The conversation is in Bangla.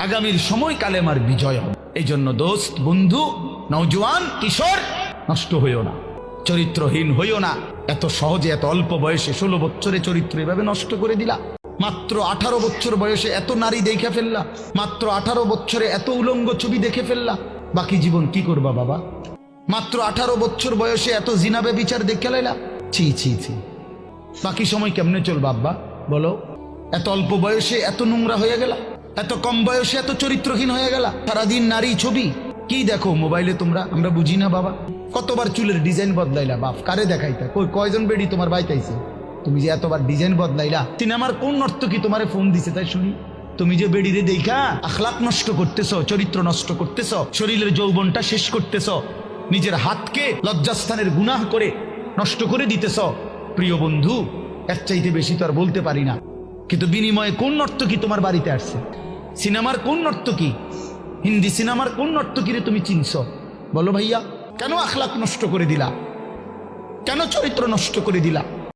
আগামীর সময়কালে আমার বিজয় হবে। এই জন্য দোস্ত, বন্ধু, নওজোয়ান, কিশোর, নষ্ট হইও না, চরিত্রহীন হইও না। এত সহজে, এত অল্প বয়সে 16 বছরে চরিত্র এভাবে নষ্ট করে দিলা। মাত্র 18 বছর বয়সে এত নারী দেখে ফেললা, মাত্র 18 বছরে এত উলঙ্গ ছবি দেখে ফেললা। বাকি জীবন কি করবা বাবা? মাত্র 18 বছর বয়সে এত জিনা ব্যভিচার দেখে লাইলা। ছি ছি ছি, বাকি সময় কেমনে চলবা আব্বা বলো? এত অল্প বয়সে এত নোংরা হয়ে গেলা, এত কম বয়সে এত চরিত্রহীন হয়ে গেলা। সারাদিন নারী ছবি কি দেখো মোবাইলে তোমরা? আমরা বুঝি না বাবা। কতবার চুলের ডিজাইন বদলাইলা বাপ, কারে দেখাইতা? কয়জন বেডি তোমার বাইতাইছে? তুমি যে এতবার ডিজাইন বদলাইলা। সিনেমার কোন নর্তকী তোমারে ফোন দিছে তাই শুনি? তুমি যে বেডিরে দেখা আখলাক নষ্ট করতেছ, চরিত্র নষ্ট করতেছ, শরীরের যৌবনটা শেষ করতেছ, নিজের হাতকে লজ্জাস্থানের গুনাহ করে নষ্ট করে দিতেছ। প্রিয় বন্ধু, এর চাইতে বেশি তো আর বলতে পারি না। কিন্তু বিনিময়ে কোন নর্তকী তোমার বাড়িতে আসছে? সিনেমার কোন নর্তকী? হিন্দি সিনেমার কোন নর্তকীরে তুমি চিনছ? বলো ভাইয়া, কেন আখলাক নষ্ট করে দিলা? কেন চরিত্র নষ্ট করে দিলা?